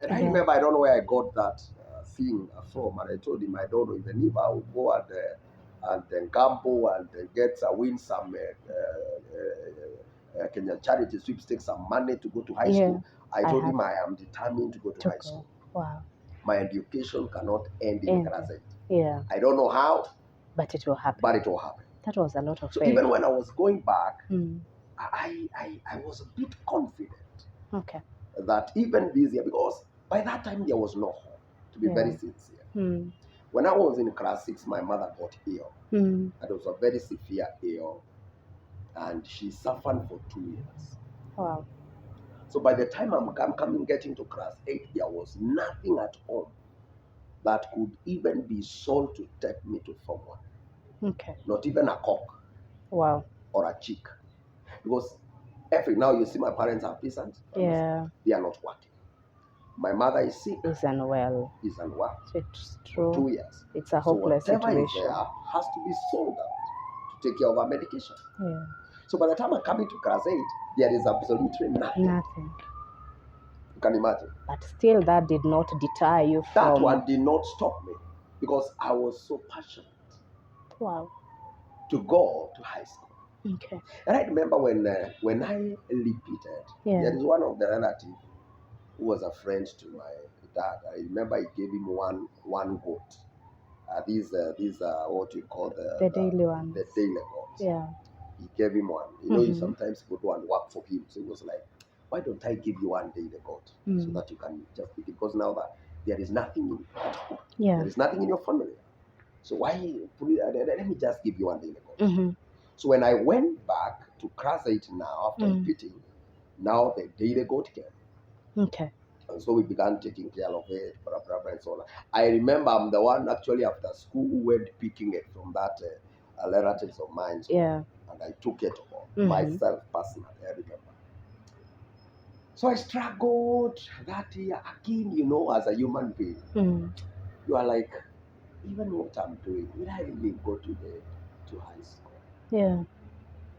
And I remember, I don't know where I got that thing from, and I told him, I don't know, even if I would go and then gamble and get win some Kenya charity sweepstakes, some money to go to high school. I told him I am determined to go to high school. Wow. My education cannot end in class 8. Yeah. I don't know how, but it will happen. That was a lot of faith. So even when I was going back, Mm. I was a bit confident. Okay. That even this year, because by that time there was no hope, to be very sincere. Mm. When I was in class 6, my mother got ill. Mm. It was a very severe ill, and she suffered for 2 years. Wow. So by the time I'm getting to class 8, there was nothing at home that could even be sold to take me to Form 1. Okay. Not even a cock. Wow. Or a chick. Because now you see my parents are peasants. Yeah. They are not working. My mother is sick. Is unwell. It's true. For 2 years. It's a hopeless whatever situation. Is there has to be sold out to take care of our medication. Yeah. So by the time I come into class 8, there is absolutely nothing. You can imagine. But still, that did not deter you from... That one did not stop me, because I was so passionate. Wow. To go to high school. Okay. And I remember when I repeated, there is one of the relatives who was a friend to my dad. I remember he gave him one goat. These what you call the daily ones. The daily goats. Yeah. He gave him one. You know, sometimes people go and work for him. So he was like, why don't I give you one daily goat so that you can just pick it? Because now that there is nothing at home. Yeah. There is nothing in your family. So why let me just give you one daily goat. So when I went back to class 8 now, after repeating, now the daily goat came. Okay. And so we began taking care of it, blah, blah, blah, and so on. I remember I'm the one actually after school who went picking it from that relatives of mine. So, and I took it myself personally, I remember. So I struggled that year again, you know, as a human being. You are like, even what I'm doing, will I really go to high school? Yeah.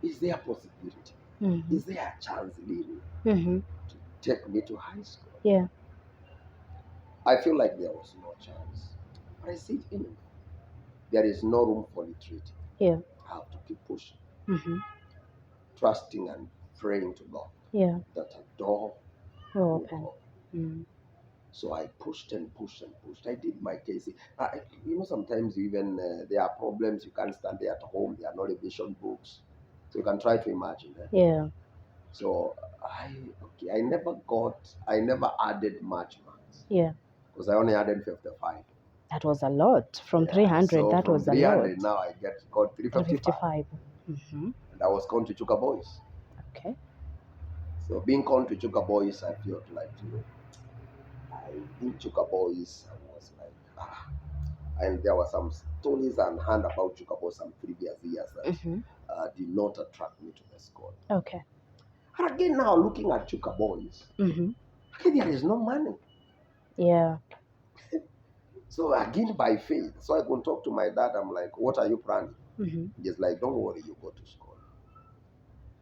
Is there a possibility? Is there a chance really to take me to high school? Yeah. I feel like there was no chance. But I said, there is no room for retreat. Yeah. I have to keep pushing. Trusting and praying to God. Yeah. That a door will open. So I pushed and pushed and pushed. I did my case. You know, sometimes even there are problems. You can't stand there at home. There are no revision books. So you can try to imagine that. Yeah. So I never added much marks. Yeah. Because I only added 55. That was a lot. From 300, so that from was 300, a lot. now I got 355. And I was called to Chuka Boys. Okay. So being called to Chuka Boys, I felt like, in Chuka Boys, I was like, and there were some stories on hand about Chuka Boys some previous years that did not attract me to the school. Okay. And again, now looking at Chuka Boys, again, there is no money. Yeah. So again, by faith, so I could talk to my dad. I'm like, what are you planning? He's like, don't worry, you go to school.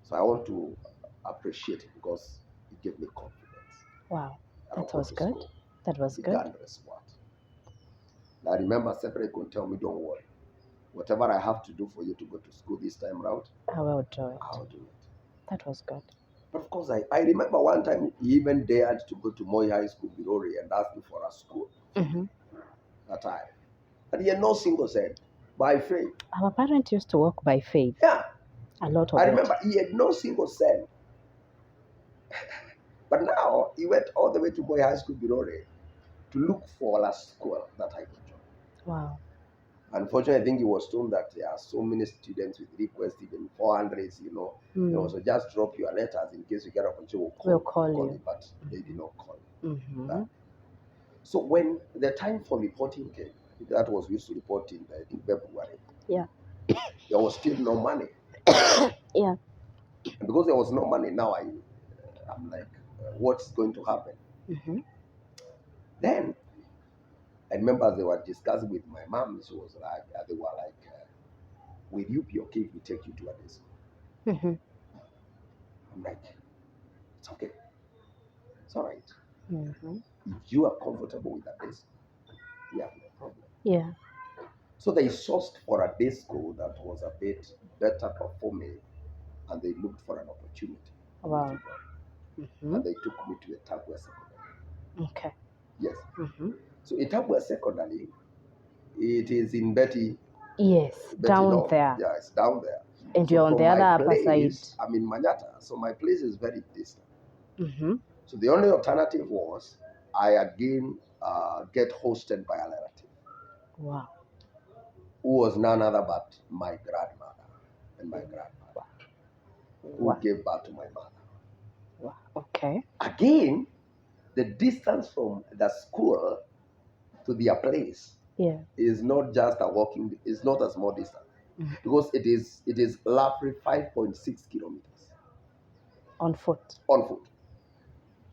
So I want to appreciate it because it gave me confidence. Wow, that was good. That was good. I remember separate could tell me, don't worry. Whatever I have to do for you to go to school this time around, I will do it. I'll do it. That was good. But of course, I remember one time he even dared to go to Moi High School, Birori, and ask me for a school. That time. And he had no single cent. By faith. Our parents used to walk by faith. Yeah. A lot of I remember he had no single cent. But now he went all the way to Moi High School, Birori, to look for a school that I could join. Wow. Unfortunately, I think he was told that there are so many students with requests, even 400s, so just drop your letters in case you get up and we'll call you. But they did not call you. So when the time for reporting came, that was used to report in February. Yeah. There was still no money. Yeah. And because there was no money, now I'm like, what's going to happen? Then I remember they were discussing with my mom. She was like, they were like, will you be okay if we take you to a day school? I'm like, it's okay. It's all right. if you are comfortable with a day school, we have no problem. Yeah. So they sourced for a day school that was a bit better performing, and they looked for an opportunity. Wow. And they took me to Itabwa Secondary. Okay. Yes. So Itabwa Secondary, it is in Betty. Yes, down Law. there. Yeah, it's down there. And So you're on the other upper side. I'm in Manyata, so my place is very distant. So the only alternative was I again get hosted by a relative. Wow. Who was none other but my grandmother and my grandfather, who gave birth to my mother. Wow. Okay. Again, the distance from the school to their place is not just a walking, it's not a small distance. Because it is roughly 5.6 kilometers. On foot. On foot.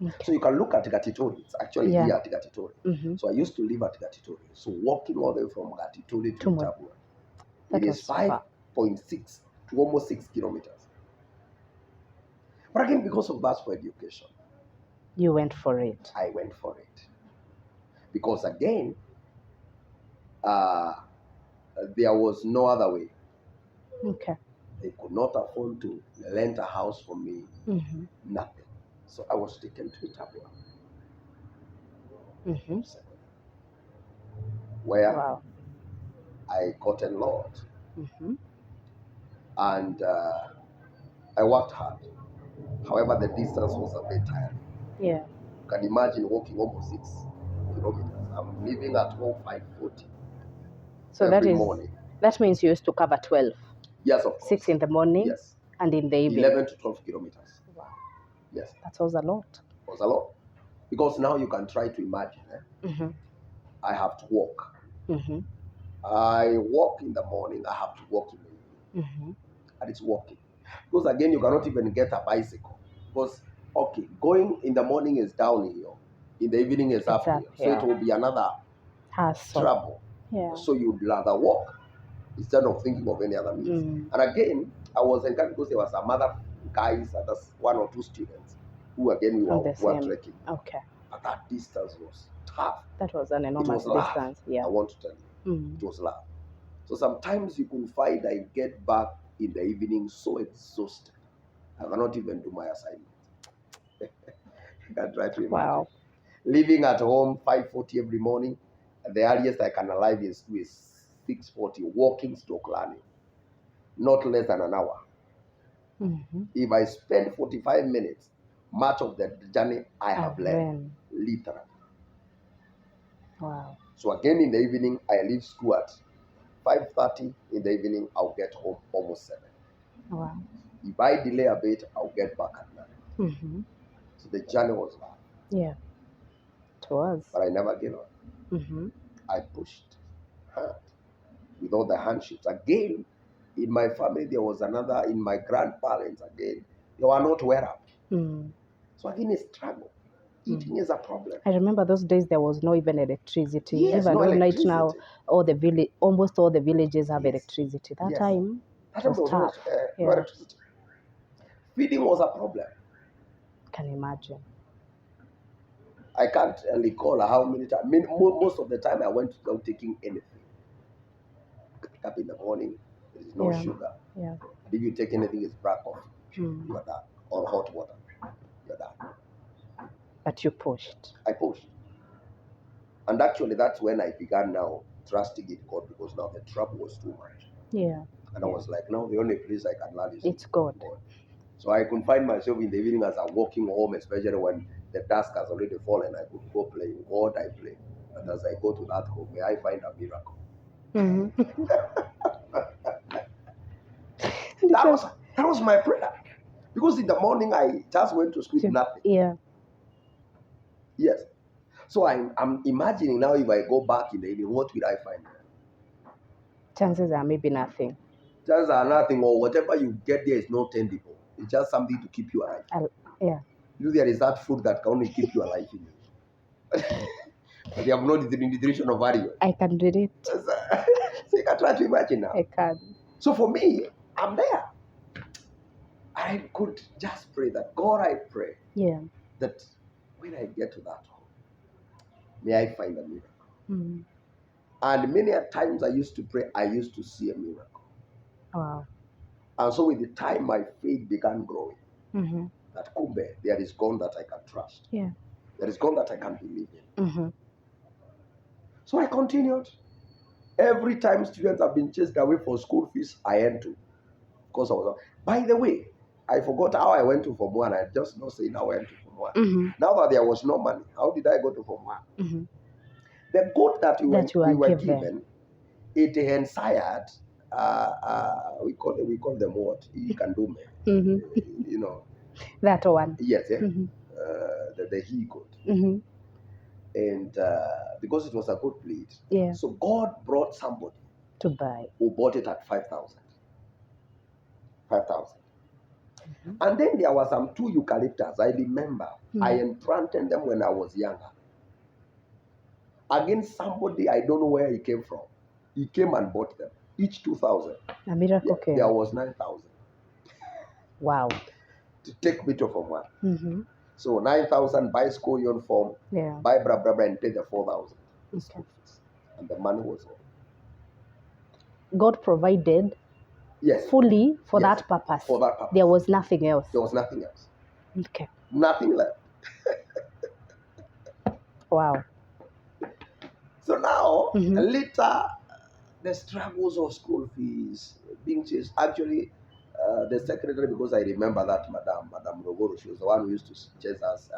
Okay. So you can look at Gatitori. It's actually here at Gatitori. So I used to live at Gatitori. So walking all the way from Gatitori to Itabwa, it is 5.6 to almost 6 kilometers. But again, because of that for education, you went for it. I went for it. Because again, there was no other way. Okay. They could not afford to rent a house for me. Nothing. So I was taken to Itabwa. Where I got enrolled. And I worked hard. However, the distance was a bit tiring. Yeah. You can imagine walking almost 6 kilometers. I'm leaving at home 5:40. So that means you used to cover 12. Yes, of course. 6 in the morning. Yes. And in the evening. 11 to 12 kilometers. Wow. Yes. That was a lot. It was a lot. Because now you can try to imagine. I have to walk. I walk in the morning. I have to walk in the evening. And it's walking. Because again, you cannot even get a bicycle. Because, okay, going in the morning is downhill. In the evening is uphill. So it will be another trouble. Yeah. So you'd rather walk instead of thinking of any other means. And again, I was encouraged because there was some other guys, one or two students, who again we were trekking. Okay. But that distance was tough. That was an enormous distance. Yeah. I want to tell you. It was loud. So sometimes you could find I get back in the evening so exhausted. I cannot even do my assignment. You can try to imagine. Wow. Leaving at home 5:40 every morning. The earliest I can arrive is 6:40, walking stroke learning. Not less than an hour. If I spend 45 minutes, much of the journey I have learned. Literally. Wow. So again in the evening, I leave school at 5:30 in the evening. I'll get home almost 7. Wow. If I delay a bit, I'll get back at 9. So the journey was hard. Yeah. It was. But I never gave up. I pushed hard with all the hardships. Again, in my family, there was another, in my grandparents, again, they were not well up. So again, a struggle. Eating is a problem. I remember those days there was no even electricity. Yes, even no electricity. Right now, almost all the villages have electricity. That time was tough. No electricity. Feeding was a problem. Can imagine. I can't recall how many times. Most of the time I went without taking anything. Pick up in the morning, there is no sugar. Yeah. And if you take anything, it's black coffee. You are done. Or hot water. You're done. But you pushed. I pushed. And actually, that's when I began now trusting in God, because now the trouble was too much. Yeah. And I was like, now the only place I can learn is it's God. So I could find myself in the evening as I'm walking home, especially when the dusk has already fallen. I could go play. God, I play. And as I go to that home, may I find a miracle. That was my prayer. Because in the morning, I just went to sleep, nothing. Yeah. Yes. So I'm imagining now, if I go back in the evening, what will I find? Chances are maybe nothing. Chances are nothing, or whatever you get there is not tangible. It's just something to keep you alive. Yeah. There is that food that can only keep you alive in you. But you have no nutrition of value. I can read it. So you can try to imagine now. I can. So for me, I'm there. I could just pray that, God, I pray that when I get to that home, may I find a miracle. And many a times I used to pray, I used to see a miracle. Wow. And so with the time, my faith began growing. That kumbe, there is God that I can trust. Yeah. There is God that I can believe in. So I continued. Every time students have been chased away for school fees, I had to. Because I was. By the way, I forgot how I went to Form 1. I just not saying how I went to Form 1. Now that there was no money, how did I go to Form 1? The gold that we were given, it inspired. We call them what? You can do me. You know. That one. Yes, yeah. The he goat. And because it was a good breed, yeah. So God brought somebody to buy, who bought it at 5,000. 5,000. And then there were some 2 eucalyptus. I remember I implanted them when I was younger. Again, somebody, I don't know where he came from. He came and bought them, each 2,000. A miracle came. There was 9,000. Wow. To take me to Form 1. So 9,000, buy school uniform, buy blah, blah, blah, and pay the 4,000. Okay. And the money was all. God provided fully for that purpose. For that purpose. There was nothing else. There was nothing else. Okay. Nothing left. Wow. So now, later, the struggles of school fees being chased. Actually, the secretary, because I remember that Madam Rogoro, she was the one who used to chase us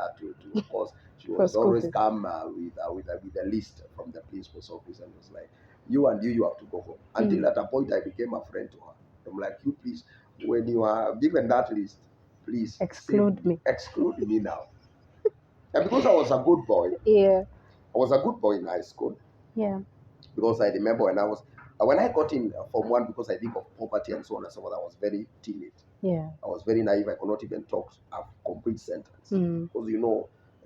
of course, she was always come with a list from the principal's office and was like, you have to go home. Until at a point I became a friend to her. I'm like, you please, when you are given that list, please exclude me. Exclude me now. And because I was a good boy, I was a good boy in high school. Yeah. Because I remember when I got in Form 1, because I think of poverty and so on and so forth, I was very timid. Yeah. I was very naive. I could not even talk a complete sentence. Because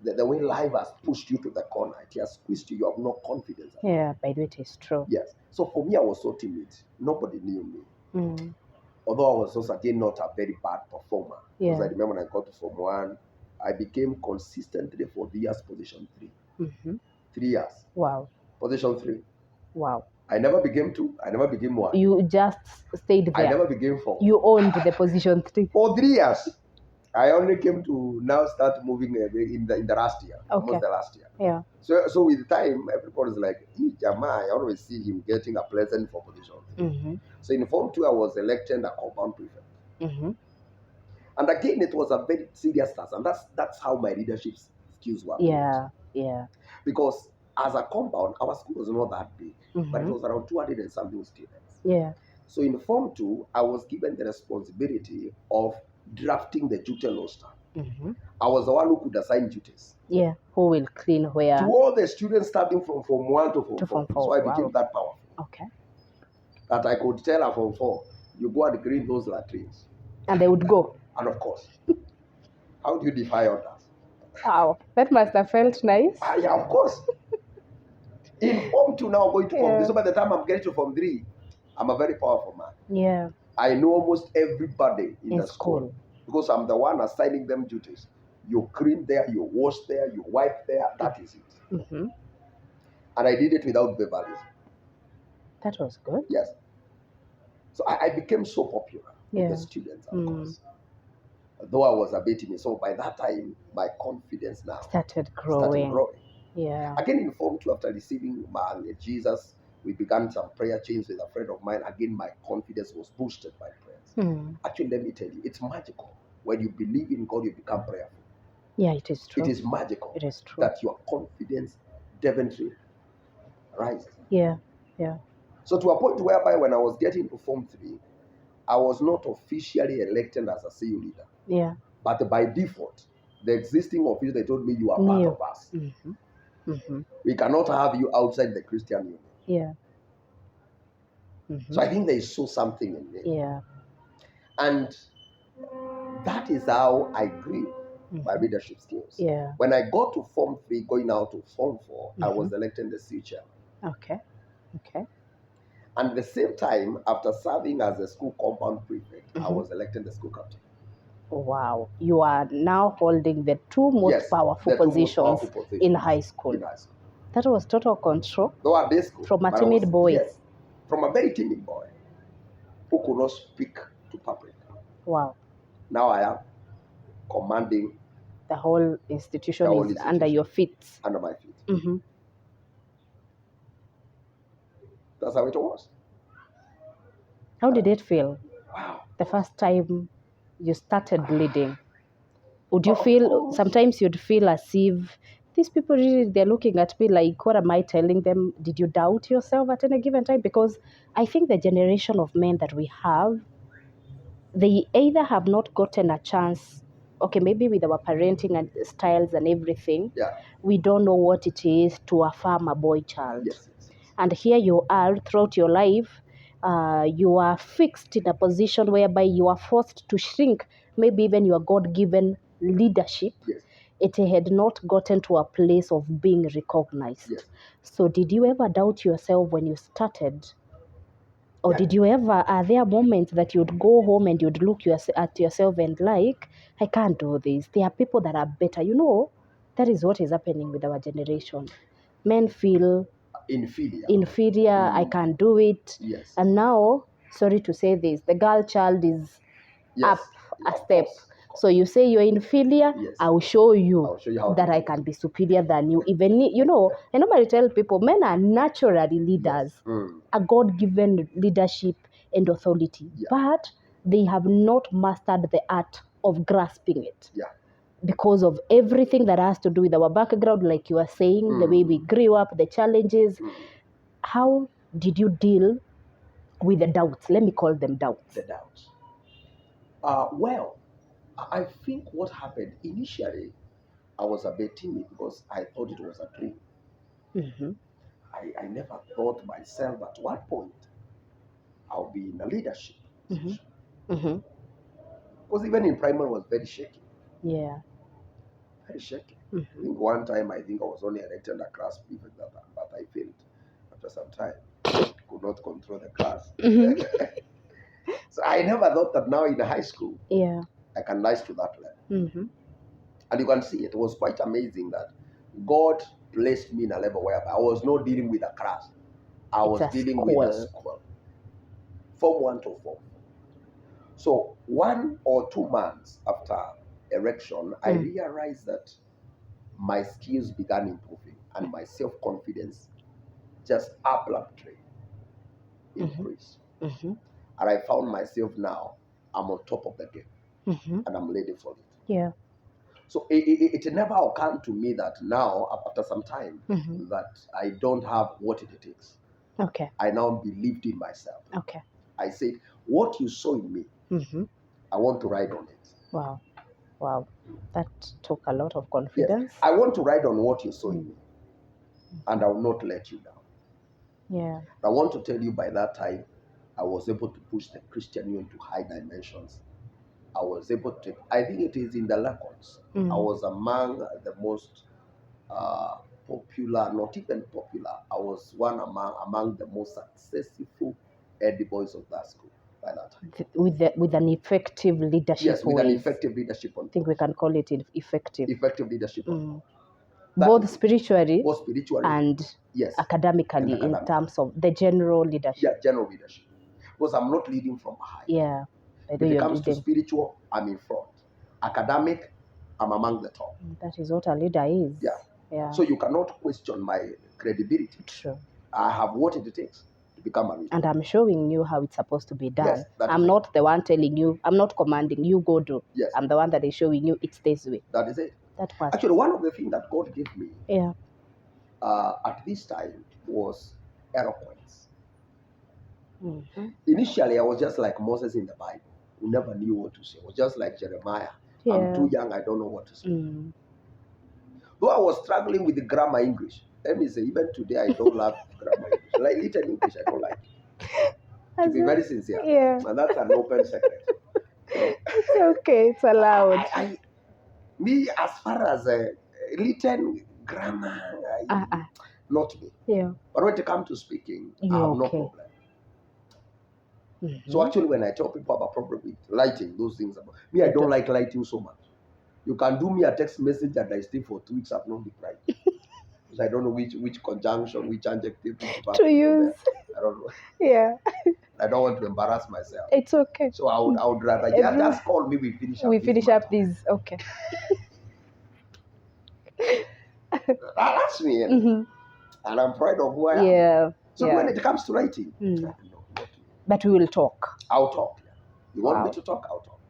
the way life has pushed you to the corner, it has squeezed you. You have no confidence. Yeah, by the way, it is true. Yes. So for me, I was so timid. Nobody knew me. Although I was also again not a very bad performer. Because I remember when I got to Form 1, I became consistently for 3 years position 3. 3 years. Wow. Position 3. Wow. I never became 2. I never became 1. You just stayed there. I never became 4. You owned the position 3. For 3 years. I only came to now start moving in the last year. Okay. Almost the last year. Yeah. So with time, everybody's like, Jama, I always see him getting a present for position 3. So in Form 2, I was elected a compound prefect. And again, it was a very serious task. And that's how my leadership skills were. Yeah. Yeah. Because as a compound, our school was not that big, but it was around 200 and something students. Yeah. So in Form 2, I was given the responsibility of drafting the duty roster. I was the one who could assign duties. Yeah. Who will clean where? To all the students starting from Form 1 to Form 4. So I became that powerful. Okay. That I could tell her Form 4, you go and clean those latrines. And they would go. And of course, how do you defy others? Wow, that must have felt nice. Yeah, of course. In Form 2 now, going to Form 3. So by the time I'm getting to Form 3, I'm a very powerful man. Yeah. I know almost everybody in the school. Because I'm the one assigning them duties. You clean there, you wash there, you wipe there. That is it. And I did it without favoritism. That was good. Yes. So I became so popular with the students, of course. Though I was a bit timid. So by that time, my confidence now started growing. Yeah. Again, in Form 2, after receiving Jesus, we began some prayer chains with a friend of mine. Again, my confidence was boosted by prayers. Actually, let me tell you, it's magical. When you believe in God, you become prayerful. Yeah, it is true. It is magical. It is true. That your confidence definitely rises. Yeah, yeah. So to a point whereby when I was getting to Form 3, I was not officially elected as a CU leader. Yeah. But by default, the existing officials, they told me, you are part of us. We cannot have you outside the Christian Union. Yeah. So I think they saw something in me. Yeah. And that is how I grew my leadership skills. Yeah. When I got to Form 3, going out to Form 4, I was elected the CU chairman. Okay. Okay. And at the same time, after serving as a school compound prefect, I was elected the school captain. Wow. You are now holding the two most powerful positions in high school. In high school. That was total control. Though at this school, from a timid boy. Yes, from a very timid boy who could not speak to public. Wow. Now I am commanding the whole institution is under your feet. Under my feet. Mm-hmm. That's how it was. How did it feel? Wow. The first time you started leading? Would you feel, sometimes you'd feel as if these people really, they're looking at me like, what am I telling them? Did you doubt yourself at any given time? Because I think the generation of men that we have, they either have not gotten a chance, okay, maybe with our parenting and styles and everything, we don't know what it is to affirm a boy child. Yes. And here you are throughout your life, you are fixed in a position whereby you are forced to shrink, maybe even your God-given leadership. Yes. It had not gotten to a place of being recognized. Yes. So did you ever doubt yourself when you started? Or did you ever, are there moments that you'd go home and you'd look at yourself and like, I can't do this. There are people that are better. You know, that is what is happening with our generation. Men feel inferior. I can't do it. Yes. And now, sorry to say this, the girl child is up a step. So you say you're inferior, I will show you that I can be superior than you. Even, you know, I normally tell people, men are naturally leaders, a God-given leadership and authority, but they have not mastered the art of grasping it. Because of everything that has to do with our background, like you were saying, the way we grew up, the challenges. How did you deal with the doubts? Let me call them doubts. The doubts. Well, I think what happened initially, I was a bit timid because I thought it was a dream. Mm-hmm. I never thought myself at one point I'll be in a leadership position. Mm-hmm. Because even in primary, I was very shaky. Yeah. Very shaky. Mm-hmm. I think one time, I was only elected a class prefect, but I failed after some time. Could not control the class. Mm-hmm. So I never thought that now in high school, I can rise to that level. Mm-hmm. And you can see it was quite amazing that God placed me in a level where I was not dealing with a class. I was dealing with a school. Form 1 to Form 4. So 1 or 2 months after erection, I realized that my skills began improving and my self-confidence just abruptly increased. Mm-hmm. And I found myself now, I'm on top of the game and I'm ready for it. Yeah. So it never occurred to me that now, after some time, that I don't have what it takes. Okay. I now believed in myself. Okay. I said, what you saw in me, I want to ride on it. Wow. Wow. That took a lot of confidence. Yes. I want to ride on what you saw in me. And I will not let you down. Yeah. I want to tell you, by that time, I was able to push the Christian Union to high dimensions. I was able to, I think it is in the records. I was among the most popular, not even popular, I was one among the most successful head boys of that school by that time. With an effective leadership. Yes, with an effective leadership. I think we can call it effective. Effective leadership. Both spiritually and academically, in terms of the general leadership. Yeah, general leadership. Because I'm not leading from behind. Yeah. When it comes to spiritual, I'm in front. Academic, I'm among the top. That is what a leader is. Yeah. So you cannot question my credibility. True. I have what it takes to become a leader. And I'm showing you how it's supposed to be done. Yes, I'm not the one telling you, I'm not commanding you go do. Yes. I'm the one that is showing you it's this way. That is it. That was actually one of the things that God gave me at this time was eloquence. Initially, I was just like Moses in the Bible, who never knew what to say. I was just like Jeremiah. I'm too young, I don't know what to say. Though I was struggling with the grammar English. Let me say, even today, I don't love grammar English. Like little English, I don't like it. To be very sincere. And that's an open secret. It's okay, it's allowed. Me, as far as written grammar, not me. But when it comes to speaking, I have no problem. So actually, when I tell people about problem with writing, those things about me, I don't like writing so much. You can do me a text message and I stay for 2 weeks, I've not replied. because I don't know which conjunction, which adjective, which verb to use. I don't know. Yeah. I don't want to embarrass myself. It's okay. So I would rather just call me. We finish up this. Okay. That's me. And I'm proud of who I am. Yeah. So when it comes to writing, no, but we will talk. I'll talk. You want me to talk? I'll talk.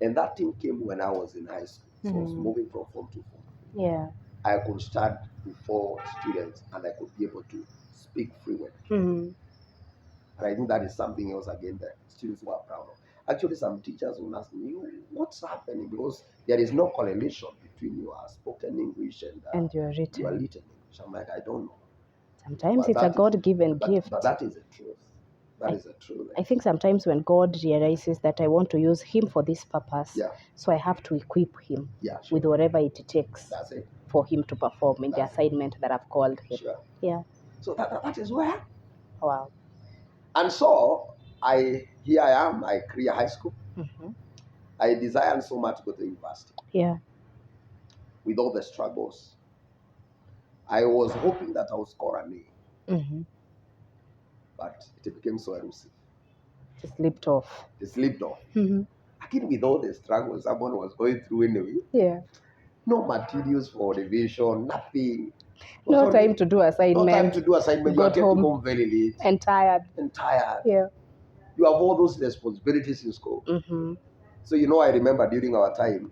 And that thing came when I was in high school. So I was moving from form to form. Yeah. I could stand before students and I could be able to speak fluently. And I think that is something else again that students were proud of. Actually, some teachers will ask me, what's happening? Because there is no correlation between your spoken English and your written English. I'm like, I don't know. Sometimes it's a God-given gift. But that is the truth. That is the truth. I think sometimes when God realizes that I want to use him for this purpose, so I have to equip him with whatever it takes for him to perform in the assignment that I've called him. Yeah. So that is where. Wow. And so here I am, I clear high school. I desired so much to go to university. Yeah. With all the struggles. I was hoping that I would score an A. But it became so elusive. It slipped off. Again, with all the struggles someone was going through anyway. Yeah. No materials for revision, nothing. No time to do assignment. You are getting home very late. And tired. Yeah. You have all those responsibilities in school. So, I remember during our time,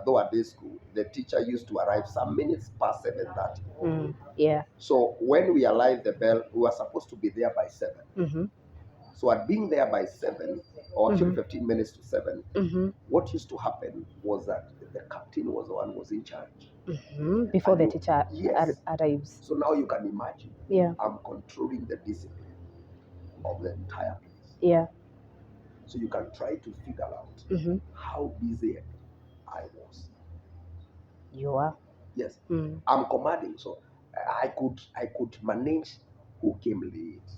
though at this school, the teacher used to arrive some minutes past 7:30. Yeah. So when we arrived the bell, we were supposed to be there by 7. So at being there by 7, or actually 15 minutes to 7, what used to happen was that the captain was the one who was in charge. Before the teacher arrives. So now you can imagine. Yeah. I'm controlling the discipline of the entire place. Yeah. So you can try to figure out how busy I was. You are? Yes. I'm commanding, so I could manage who came late,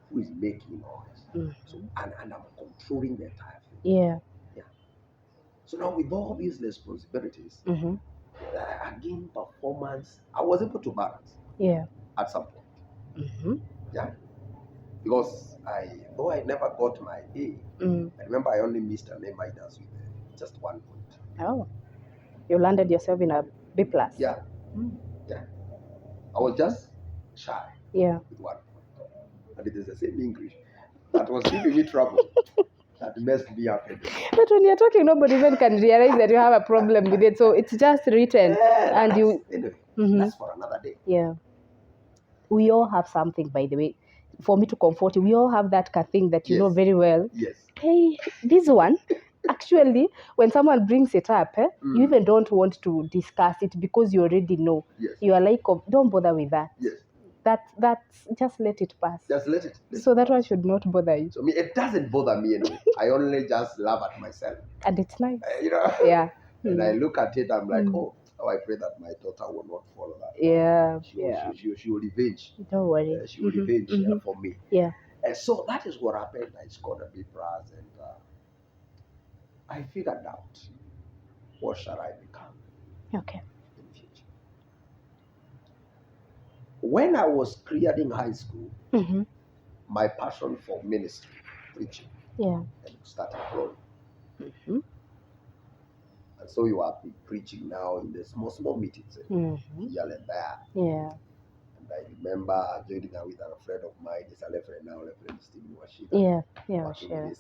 who is making noise. So and I'm controlling the entire thing. Yeah. So now with all these responsibilities, again performance, I was able to balance. Yeah. At some point. Yeah. Because though I never got my A, I remember I only missed an A- with just 1 point. Oh. You landed yourself in a B+. Yeah. Yeah. I was just shy. Yeah. With 1 point. And it is the same English that was giving me trouble. That messed me up. But when you're talking, nobody even can realize that you have a problem with it. So it's just written. And you. Anyway, that's for another day. Yeah. We all have something, by the way. For me to comfort you, we all have that thing that you know very well. Yes. Hey, this one, actually, when someone brings it up, you even don't want to discuss it because you already know. Yes. You are like, oh, don't bother with that. Yes. That's just let it pass. Just let it. So that one should not bother you. So it doesn't bother me anyway. I only just laugh at myself. And it's nice. Yeah. And I look at it, I'm like, oh, I pray that my daughter will not follow that. Yeah. She will revenge. Don't worry. She will revenge for me. Yeah. And so that is what happened. I scored a B+, and I figured out what shall I become. Okay. In the future. When I was clearing high school, my passion for ministry, preaching, started growing. And so you are preaching now in the small meetings, here and there. Yeah. And I remember joining with a friend of mine, he's a Reverend now, Reverend Stephen Washita. Yeah, sure.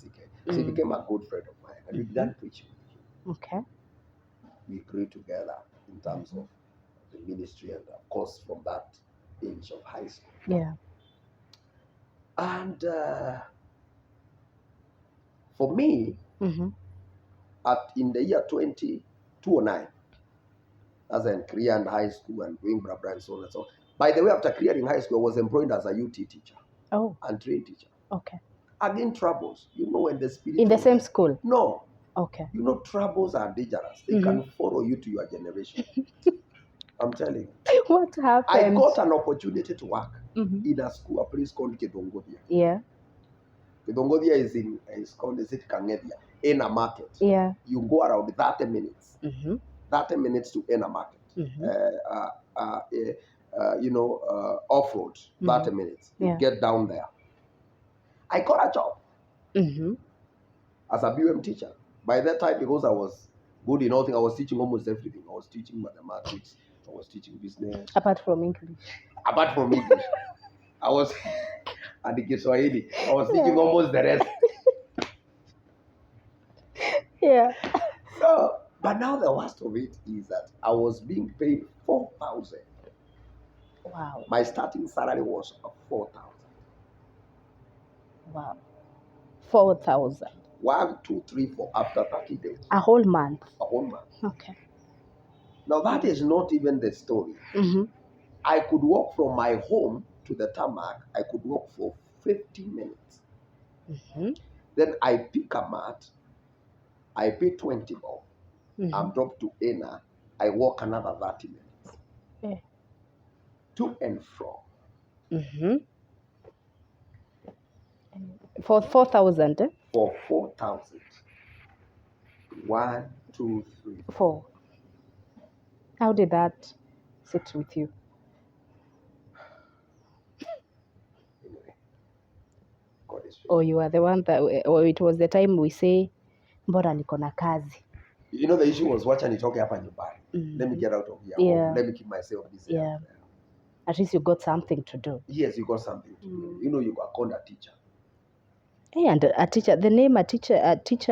So he became a good friend of mine, and we began preaching with him. Okay. We grew together in terms of the ministry, and of course from that age of high school. Yeah. And for me, in the year 2009, as a career in high school and doing blah and so on and so on. By the way, after clearing high school, I was employed as a UT teacher. Oh. And trained teacher. Okay. Again, troubles. When the spirit. In the same school? No. Okay. Troubles are dangerous. They can follow you to your generation. I'm telling you. What happened? I got an opportunity to work in a school, a place called Kidongodia. Yeah. Kidongodia is called Kangedia, in a market. Yeah. You go around 30 minutes. 30 minutes to enter market. off-road, 30 minutes. You get down there. I got a job as a BUM teacher. By that time, because I was good in all things, I was teaching almost everything. I was teaching mathematics. I was teaching business. Apart from English. I was and the Kiswahili. I was teaching almost the rest. Yeah. So, but now the worst of it is that I was being paid 4,000. Wow. My starting salary was 4,000. Wow. 4,000. 1, 2, 3, 4 after 30 days. A whole month. Okay. Now that is not even the story. I could walk from my home to the tarmac. I could walk for 50 minutes. Then I pick a mat. I pay 20 bob. I'm dropped to Ena. I walk another 30 minutes. To and from. For 4,000? For 4,000. 1, 2, 3, 4. How did that sit with you? Anyway, God is faithful. Or you are the one that, or it was the time we say, mbona niko na kazi. The issue was wacha nitoke hapa nyumbani. Let me get out of here. Let me keep myself busy. At least you got something to do. Yes, you got something to do. You got called a teacher. Hey, and a teacher, the name a teacher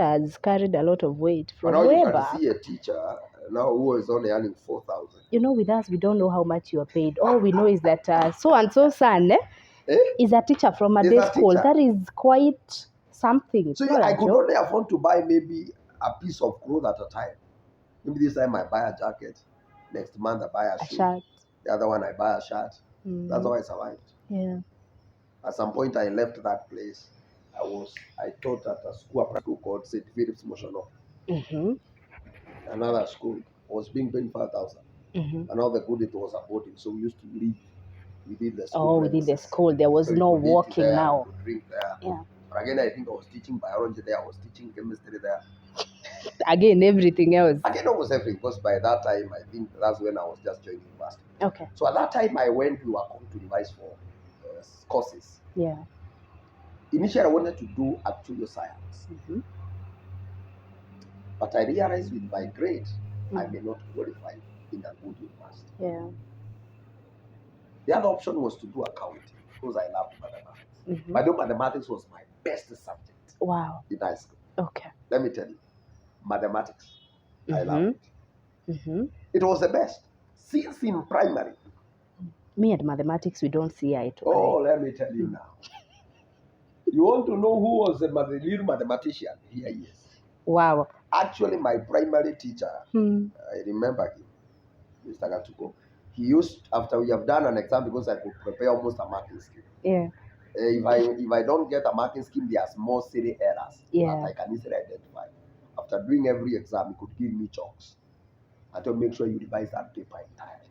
has carried a lot of weight from way way back. But now you can see a teacher now who is only earning 4,000. With us, we don't know how much you are paid. All we know is that so-and-so son is a teacher from a day school. That is quite something. So I could only afford to buy maybe a piece of clothes at a time. Maybe this time I buy a jacket. Next month I buy a shirt. The other one I buy a shirt. That's how I survived. Yeah. At some point I left that place. I taught at a school called St. Philip's Motiono. Another school was being paid 5,000. And all the good it was about it. So we used to live within the school. Within the school. There was no walking there, now. Drink there. Yeah. But again, I think I was teaching biology there. I was teaching chemistry there. Again, everything else. Again, almost everything. Because by that time, I think that's when I was just joining university. Okay. So at that time, we were called to revise for courses. Yeah. Initially, I wanted to do actuarial science. But I realized with my grade, I may not qualify in a good university. Yeah. The other option was to do accounting because I loved mathematics. But mathematics was my best subject. Wow. In high school. Okay. Let me tell you, mathematics, I loved it. It was the best. Since in primary. Me and mathematics, we don't see eye to eye. Oh, let me tell you now. You want to know who was the real mathematician? Here he is. Wow. Actually, my primary teacher, I remember him, Mr. Gatuko. He used, after we have done an exam, because I could prepare almost a marking scheme. Yeah. If I don't get a marking scheme, there's more silly errors that I can easily identify. After doing every exam, he could give me chalks. And to make sure you revise that paper entirely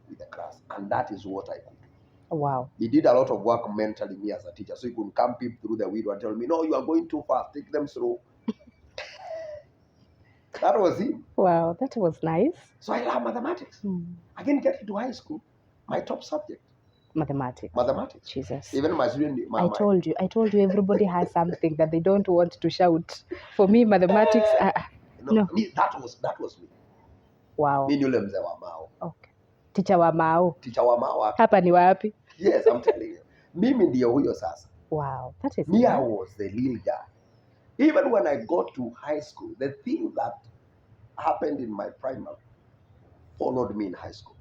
with the class. And that is what I could do. Wow. He did a lot of work mentally me as a teacher. So he could come peep through the window and tell me, no, you are going too fast. Take them slow. That was him. Wow, that was nice. So I love mathematics. I didn't get into high school. My top subject. Mathematics. Jesus. Even my student. I told you everybody has something that they don't want to shout. For me, mathematics. No. That was me. Wow. Mimi yule mzee wa Mao. Okay. Teacher wa Mao. Wapi? Hapa ni wapi? Yes, I'm telling you. Mimi ndio huyo sasa. Wow, that is me. I was the real guy. Even when I got to high school, the thing that happened in my primary followed me in high school.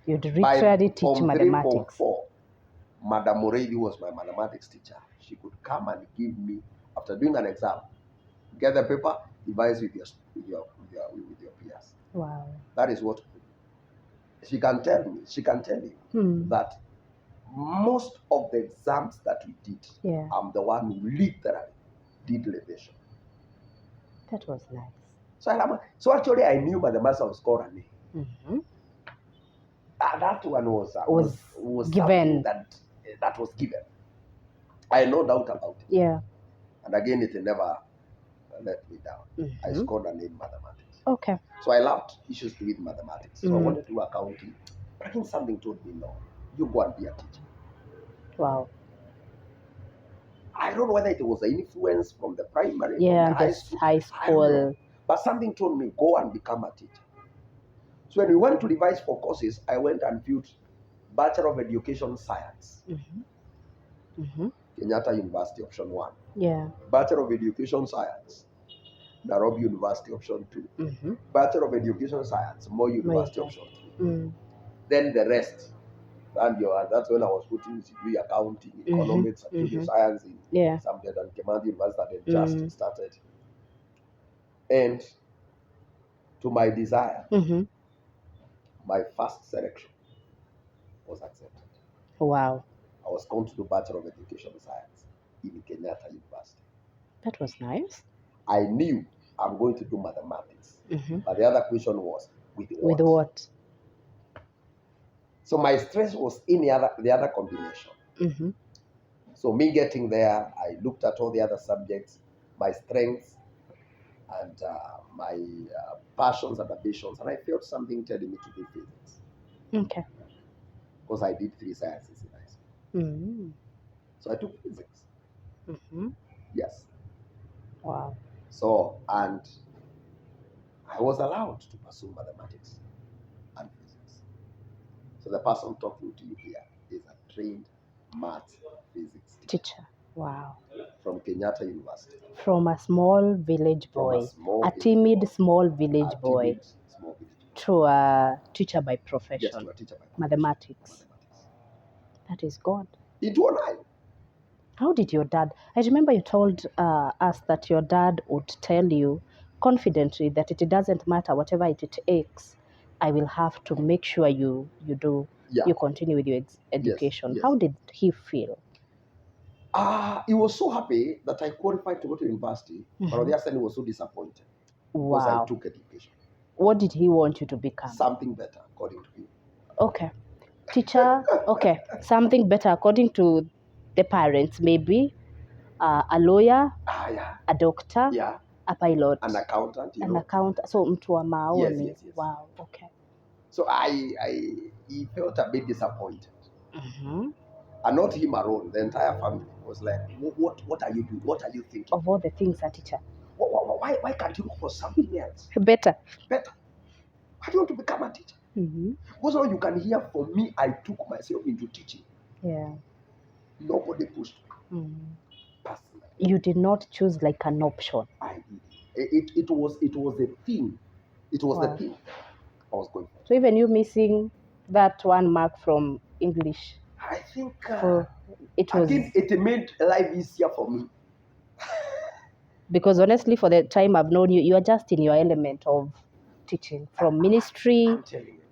You'd literally teach mathematics. 4, Madam Muriithi was my mathematics teacher. She could come and give me, after doing an exam, get the paper, revise with your peers. Wow. That is what she can tell you that most of the exams that we did, I'm the one who literally did revision. That was nice. So actually I knew mathematics was scored on me. That one was given. That was given. I had no doubt about it. Yeah. And again, it never let me down. I scored an A in mathematics. Okay. So I loved issues to do with mathematics. So I wanted to do accounting. But I think something told me, no, you go and be a teacher. Wow. I don't know whether it was an influence from the primary, from the high school. High school. But something told me, go and become a teacher. So when we went to revise for courses, I went and viewed Bachelor of Education Science. Kenyatta University, option 1. Yeah. Bachelor of Education Science, Nairobi University, option 2. Bachelor of Education Science, Moi University, option 3. Then the rest. And that's when I was putting degree accounting, economics, actually science in something, and Kimathi University had just started. And to my desire, my first selection was accepted. Wow. I was going to do Bachelor of Education Science in Kenyatta University. That was nice. I knew I'm going to do mathematics. But the other question was, with what? With what? So my stress was in the other combination. So me getting there, I looked at all the other subjects, my strengths, and my passions and ambitions, and I felt something telling me to do physics. Okay. Because I did 3 sciences in high school. So I took physics. Yes. Wow. So, and I was allowed to pursue mathematics and physics. So the person talking to you here is a trained math physics teacher. Wow. From Kenyatta University. From a small village boy. A timid small village boy. To a teacher by profession. Yes, to a teacher by profession. Mathematics. That is God. Into an eye. How did your dad? I remember you told us that your dad would tell you confidently that it doesn't matter whatever it takes. I will have to make sure you do. Yeah. You continue with your education. Yes. How did he feel? He was so happy that I qualified to go to university, but on the other side, he was so disappointed because I took education. What did he want you to become? Something better, according to him. Okay. Teacher, okay. Something better according to the parents, maybe a lawyer, a doctor, a pilot, an accountant, so mtu wa maoni. Yes. Wow, okay. So he felt a bit disappointed. And not him alone, the entire family was like, what are you doing? What are you thinking? Of all the things, a teacher. Why can't you look for something else? Better. Why do you want to become a teacher? Because all you can hear from me, I took myself into teaching. Yeah. Nobody pushed me. Personally. You did not choose like an option. I did. It was a thing. It was the thing I was going for. So even you missing that 1 mark from English, I think it made life easier for me. Because honestly, for the time I've known you, you are just in your element of teaching, from ministry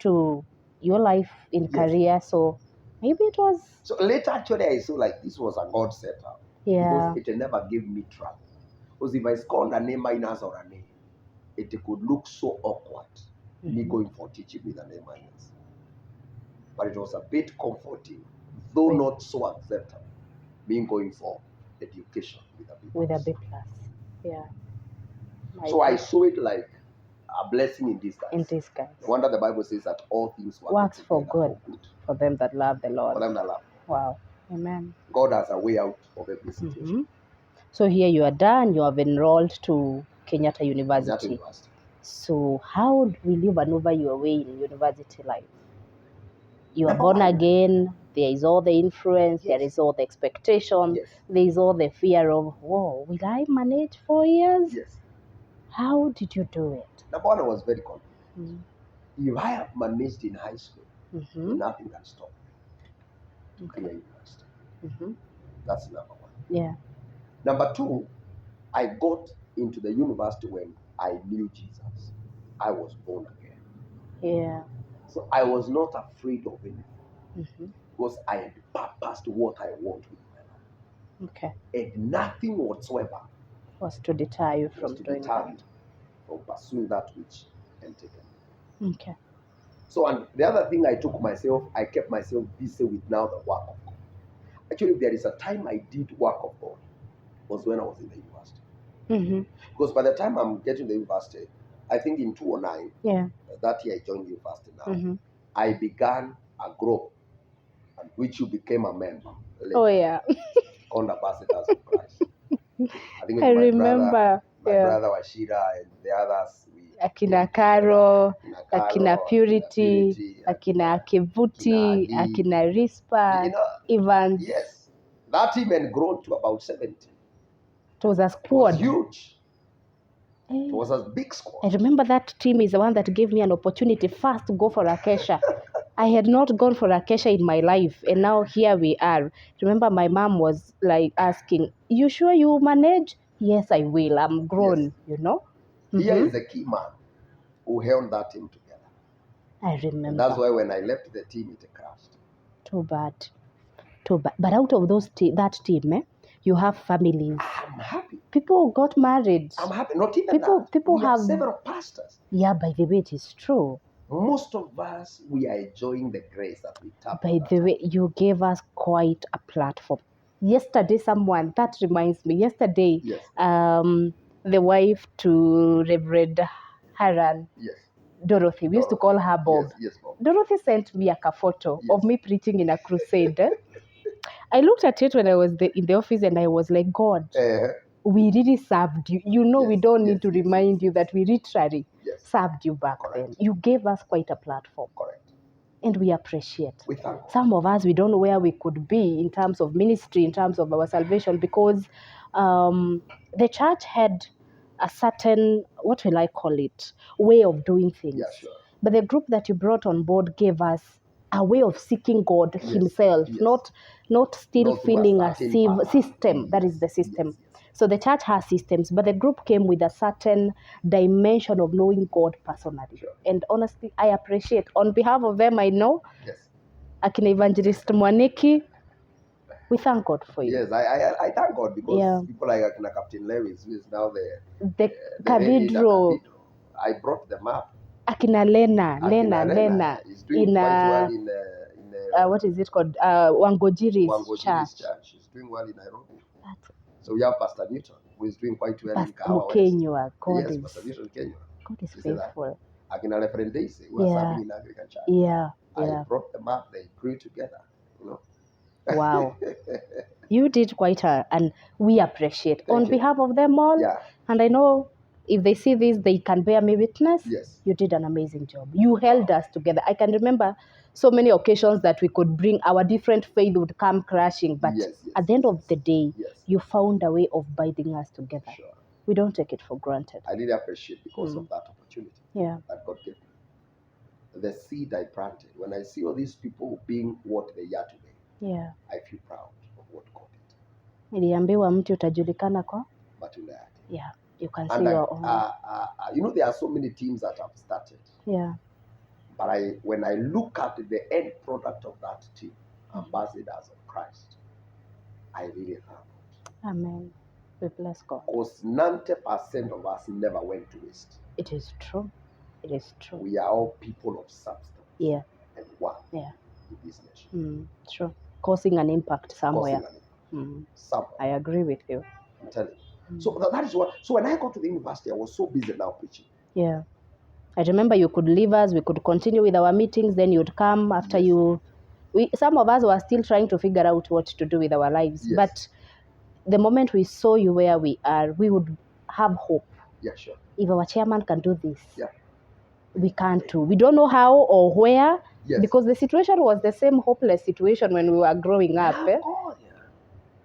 to your life in career. So maybe it was. So later, actually, I saw like this was a God setup. Yeah. Because it never gave me trouble. Because if I scored an A- or an A, it could look so awkward, me going for teaching with an A-. But it was a bit comforting, though not so acceptable, me going for education with a B+. Yeah. So I saw it like a blessing in disguise. No wonder the Bible says that all things works for good for them that love the Lord. For them that love. Wow. Amen. God has a way out of every situation. So here you are done. You have enrolled to Kenyatta University. So how will you maneuver your way in university life? You are born again. There is all the influence. There is all the expectation. There is all the fear of, whoa, will I manage 4 years? Yes. How did you do it? Number one, I was very confident. If I have managed in high school, nothing can stop me in university. That's number one. Yeah. Number two, I got into the university when I knew Jesus. I was born again. Yeah. So I was not afraid of anything. Because I had purposed what I want with my life. Okay. And nothing whatsoever was to deter you from doing that. From pursuing that which I'm taken. Okay. So, and the other thing I kept myself busy with now the work of God. Actually, if there is a time I did work of God, was when I was in the university. Because by the time I'm getting to the university, I think in 2009, that year I joined university now, I began a group, which you became a member later, called Ambassadors of Christ. I think I remember. My brother Washira and the others. Akina Karo, Akina Purity, Akina Kivuti, Akina Rispa, Evans. Yes. That team had grown to about 70. It was a squad. It was huge. It was a big squad. I remember that team is the one that gave me an opportunity first to go for Acacia. I had not gone for Acacia in my life, and now here we are. Remember, my mom was like asking, "You sure you manage?" Yes, I will. I'm grown, you know. Here is the key man who held that team together. I remember. And that's why when I left the team, it crashed. Too bad. But out of that team, you have families. I'm happy. People got married. I'm happy. Not even that. People have several pastors. Yeah, by the way, it is true. Most of us, we are enjoying the grace that we tap. By the way, you gave us quite a platform. Yesterday, that reminds me, the wife to Reverend Haran, Dorothy, we used to call her Bob. Yes, Bob. Dorothy sent me a photo of me preaching in a crusade. I looked at it when I was in the office and I was like, God, we really served you. You know, we don't need to remind you that we literally served you back then. You gave us quite a platform. Correct. And we appreciate. Some of us, we don't know where we could be in terms of ministry, in terms of our salvation, because the church had a certain, what will I call it, way of doing things. Yeah, sure. But the group that you brought on board gave us a way of seeking God himself, not still feeling a system. That is the system. So the church has systems, but the group came with a certain dimension of knowing God personally. Sure. And honestly, I appreciate. On behalf of them, I know, Akina Evangelist Mwaniki, we thank God for you. Yes, I thank God because people like Akina Captain Lewis, who is now the cathedral. I brought them up. Akina Lena. He's doing quite well in what is it called? Wangojiri's church. She's doing well in Nairobi. So we have Pastor Newton, who is doing quite well in Kawa West. Pastor Newton Kenya. God is faithful. Akina Reverend Daisy, who are serving in agriculture. I brought them up. They grew together. You know. Wow. You did quite and we appreciate. On behalf of them all, and I know if they see this, they can bear me witness. Yes. You did an amazing job. You held us together. I can remember so many occasions that we could bring our different faith would come crashing, but at the end of the day, you found a way of binding us together. Sure. We don't take it for granted. I really appreciate because of that opportunity that God gave me. The seed I planted, when I see all these people being what they are today, I feel proud of what God did. Niliambiwa mti utajulikana kwa matunda yake. Yeah, you can see your own. You know, there are so many teams that have started. Yeah. But when I look at the end product of that team, Ambassadors of Christ, I really thank God. Amen. We bless God. Because 90% of us never went to waste. It is true. It is true. We are all people of substance. Yeah. And one. Yeah. In this nation. True. Causing an impact somewhere. Somewhere. I agree with you. I'm telling you. So that is what. So when I got to the university, I was so busy now preaching. Yeah. I remember you could leave us, we could continue with our meetings, then you'd come after some of us were still trying to figure out what to do with our lives. Yes. But the moment we saw you where we are, we would have hope. Yeah, sure. If our chairman can do this, we can too. We don't know how or where, because the situation was the same hopeless situation when we were growing up.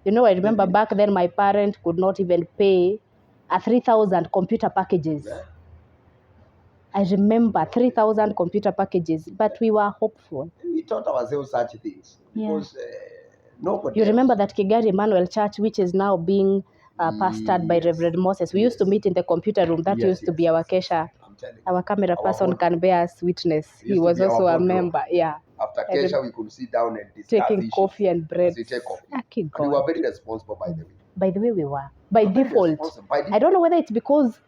You know, I remember back then my parent could not even pay 3,000 computer packages. Yeah. I remember 3,000 computer packages, but we were hopeful. We taught ourselves such things because nobody. You remember that Kigari Emmanuel Church, which is now being pastored by Reverend Moses. We used to meet in the computer room. That used to be our Kesha. Our camera person can bear us witness. He was also a member. Yeah. After Kesha, we could sit down and discuss taking issues. Coffee and bread. We were very responsible, by the way. By the way, we were. By default. I don't know whether it's because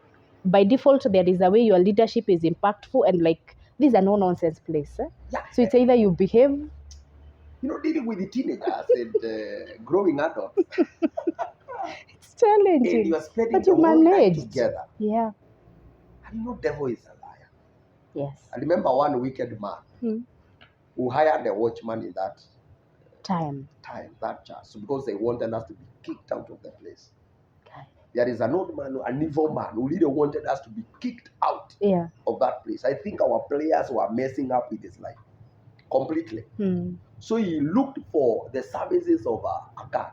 by default, there is a way your leadership is impactful and like, this is a no-nonsense place. Yeah. So it's either you behave. You know, dealing with the teenagers and growing adults. It's challenging. And you are spending but you manage together. Yeah. And devil is a liar. Yes. I remember one wicked man who hired a watchman in that time, that church, because they wanted us to be kicked out of the place. Okay. There is an old man, an evil man, who really wanted us to be kicked out of that place. I think our players were messing up with his life completely. So he looked for the services of a guard,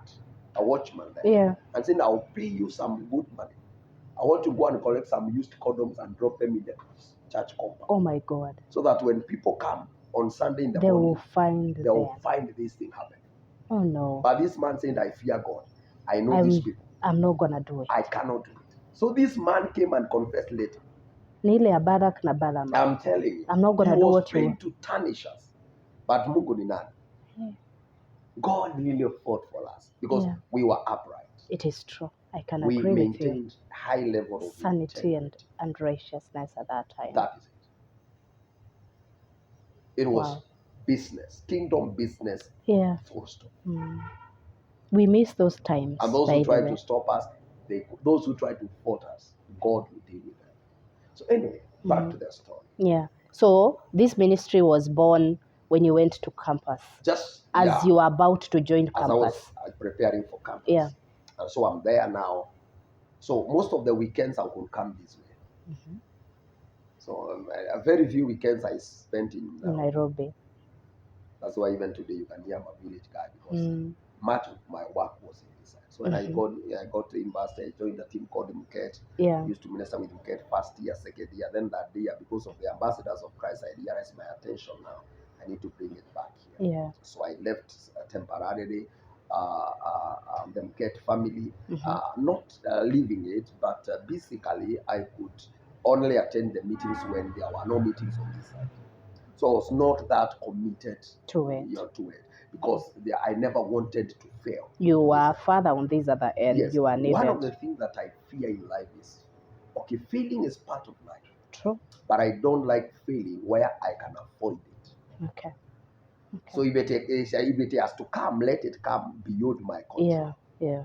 a watchman there, and said, I'll pay you some good money. I want to go and collect some used condoms and drop them in the church compound. Oh my God. So that when people come on Sunday in the morning, they will find this thing happening. Oh no. But this man said, I fear God. I know these people. I'm not going to do it. I cannot do it. So this man came and confessed later. I'm telling you. I'm not going to do what you want. He was trying to tarnish us. But Mungu ni nani? God really fought for us because we were upright. It is true. I can agree with you. We maintained high level of sanity and righteousness at that time. That is it. It was business, kingdom business. Yeah. We miss those times. And those who tried to stop us, those who tried to fault us, God will deal with them. So anyway, back to the story. Yeah. So this ministry was born when you went to campus. Just as you were about to join campus. As I was preparing for campus. Yeah. And so I'm there now. So most of the weekends I would come this way. So very few weekends I spent in Nairobi. That's why even today you can hear my village guy, because much of my work was in this side. So when I got to university, I joined a team called Mket. Yeah. I used to minister with Mket first year, second year. Then that year, because of the ambassadors of Christ, I realized my attention now. I need to bring it back here. Yeah. So I left temporarily the Mket family, not leaving it, but basically I could only attend the meetings when there were no meetings on this side. So I was not that committed to it, because I never wanted to fail. You were father on this other end. Yes. You are needed. One of the things that I fear in life is, failing is part of life. True. But I don't like failing where I can avoid it. Okay. So if it has to come, let it come beyond my control. Yeah.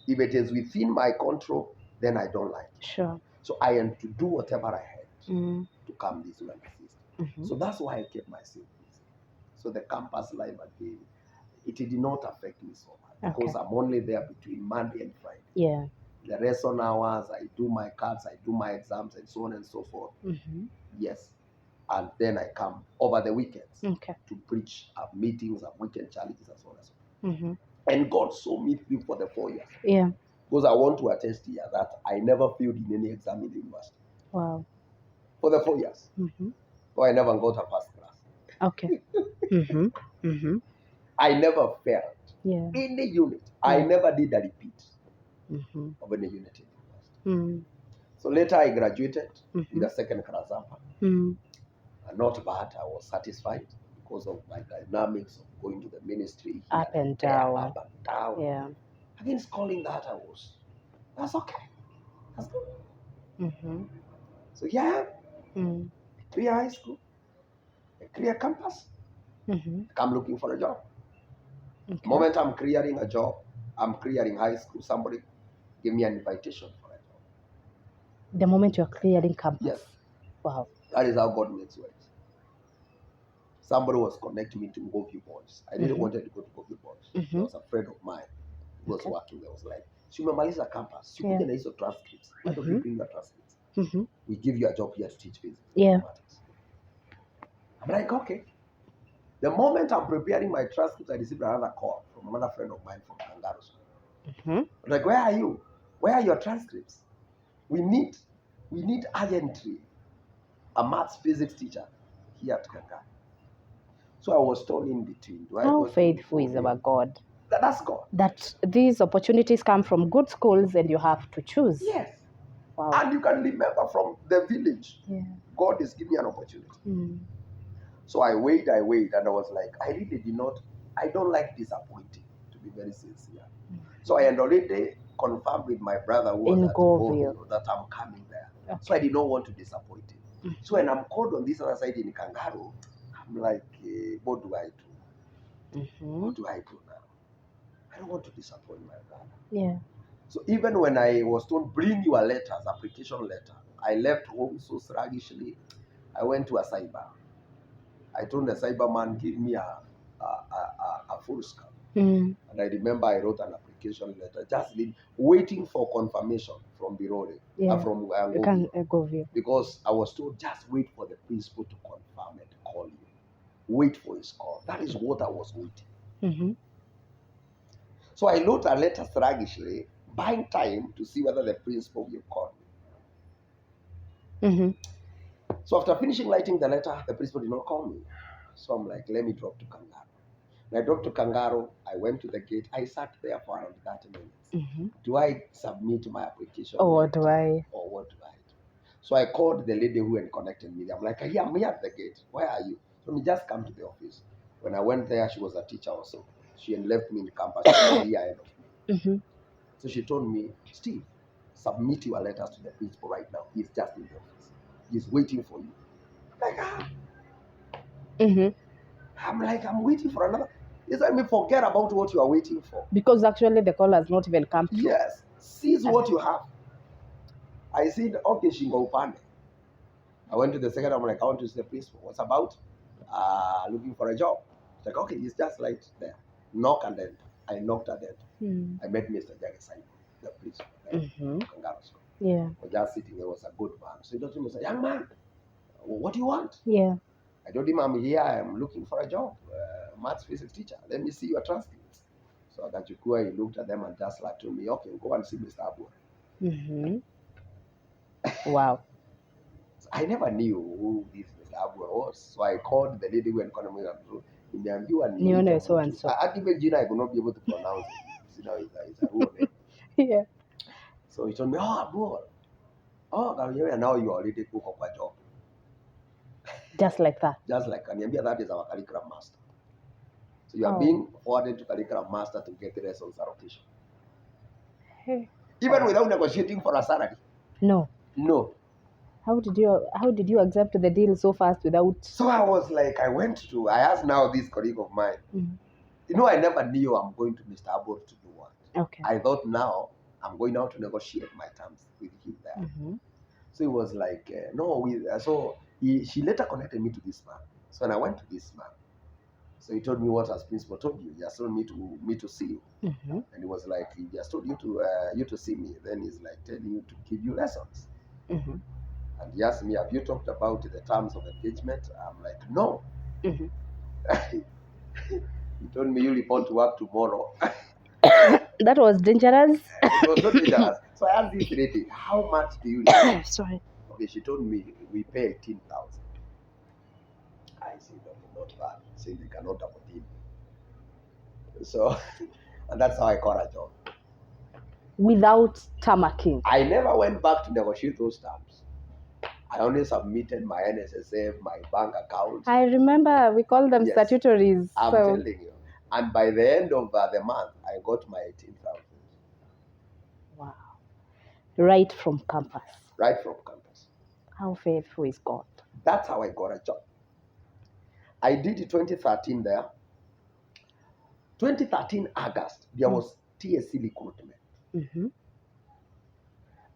If it is within my control, then I don't like it. Sure. So I am to do whatever I had to come this way and assist. So that's why I kept myself busy. So the campus life again, it did not affect me so much because I'm only there between Monday and Friday. Yeah. The rest on hours, I do my cards, I do my exams, and so on and so forth. Yes. And then I come over the weekends to preach at meetings, at weekend challenges, and so on and so forth. And God saw me through for the 4 years. Yeah. Because I want to attest here that I never failed in any exam in the university. Wow. For the 4 years. So I never got a first class. Okay. I never failed. Yeah. Any unit. I never did a repeat of any unit in the university. So later I graduated with a second class upper. Not bad. I was satisfied because of my dynamics of going to the ministry. Up and down. Yeah. Against calling that's okay. That's good. So yeah. Clear high school. A clear campus. I'm looking for a job. The moment I'm clearing a job, I'm clearing high school, somebody give me an invitation for a job. The moment you're clearing campus? Yes. Wow. That is how God makes ways. Somebody was connecting me to Govi Boys. I didn't want to go to Govi Boys. I was a friend of mine who was working there. I was like, umemaliza campus. Sikuja na hizo transcripts. Why don't you bring the transcripts? We give you a job here to teach physics. Yeah. I'm like, okay. The moment I'm preparing my transcripts, I received another call from another friend of mine from Kangaroo. I'm like, where are you? Where are your transcripts? We need urgently a maths physics teacher here at Kangaroo. So I was torn in between. How faithful is our God? That's God. That these opportunities come from good schools and you have to choose. Yes. Wow. And you can remember from the village. Yeah. God is giving me an opportunity. So I wait, and I was like, I don't like disappointing, to be very sincere. So I had already confirmed with my brother who was at Govio that I'm coming there. Okay. So I did not want to disappoint him. So when I'm called on this other side in Kangaroo, I'm like, what do I do? What do I do now? I don't want to disappoint my brother. Yeah. So even when I was told, bring your letters, application letter, I left home so sluggishly. I went to a cyber. I told the cyber man, give me a full scan. And I remember I wrote an application letter, just waiting for confirmation from Birore, from Govio. Because I was told, just wait for the principal to confirm and call you. Wait for his call. That is what I was waiting. So I wrote a letter sluggishly, buying time to see whether the principal will call me. So after finishing writing the letter, the principal did not call me. So I'm like, let me drop to Kangaro. When I dropped to Kangaro, I went to the gate. I sat there for around 30 minutes. Do I submit my application? Or what do I do? So I called the lady who had connected me. I'm like, yeah, I'm here at the gate. Where are you? So me just come to the office. When I went there, she was a teacher also. She had left me in the campus. She was here ahead of me. So she told me, Steve, submit your letters to the principal right now. He's just in the office. He's waiting for you. I'm like, I'm waiting for another. It's like me forget about what you are waiting for. Because actually the call has not even come through. Yes. Seize what you have. I said, okay, Shingo Upande. I went to the second, I'm like, I want to see the principal. What's about? Looking for a job. It's like, okay, he's just right there. Knock and then I knocked at it. I met Mr. Jagasai, the principal. Yeah. We're just sitting there, was a good man. So he told me, young man, what do you want? Yeah. I told him, I'm here, I'm looking for a job. Maths physics teacher. Let me see your transcripts. So Agachukua, he looked at them and just like told me, okay, go and see Mr. Abua. Wow. So I never knew who this Mr. Abua was. So I called the lady who had come through. Nione so and so. At even Gina, I could not be able to pronounce it. You know, it's a real name. Yeah. So he told me, oh, Abua. Oh, now you already book up a job. Just like that. Just like that is our curriculum master. So you are being forwarded to curriculum master to get the lessons allocation. Hey. Even without negotiating for a salary. No. How did you accept the deal so fast without? So I was like, I asked now this colleague of mine. You know, I never knew I'm going to Mr. Abor to do what. Okay. I thought now I'm going out to negotiate my terms with him there. So he was like, no. She later connected me to this man. So when I went to this man, so he told me what as principal told you. He just told me to see you, and he was like, he just told you to see me. Then he's like telling you to give you lessons. And he asked me, have you talked about the terms of engagement? I'm like, no. He told me you report to work tomorrow. That was dangerous. It was not dangerous. So I asked this lady, how much do you need? Sorry. Okay, she told me we pay 18,000. I said, okay, not bad. Say they cannot afford him. So, and that's how I got a job. Without tarmacking. I never went back to negotiate those terms. I only submitted my NSSF, my bank account. I remember we call them statutories. I'm telling you. And by the end of the month, I got my 18,000. Wow. Right from campus. Right from campus. How faithful is God? That's how I got a job. I did it 2013 there. 2013 August, there was TSC recruitment.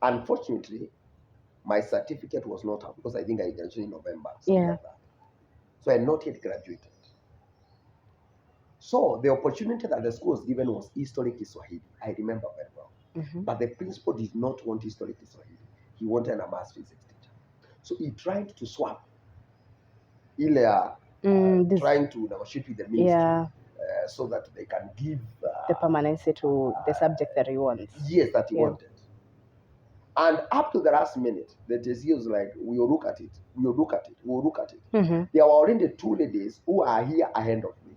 Unfortunately, my certificate was not out because I think I graduated in November. Like that. So I had not yet graduated. So the opportunity that the school was given was historic Swahili. I remember very well. But the principal did not want historic Swahili. He wanted a maths physics teacher. So he tried to swap. Trying to negotiate with the ministry so that they can give the permanency to the subject that he wants. Yes, that he wanted. And up to the last minute, the TSC was like, we will look at it. There were already 2 ladies who are here ahead of me.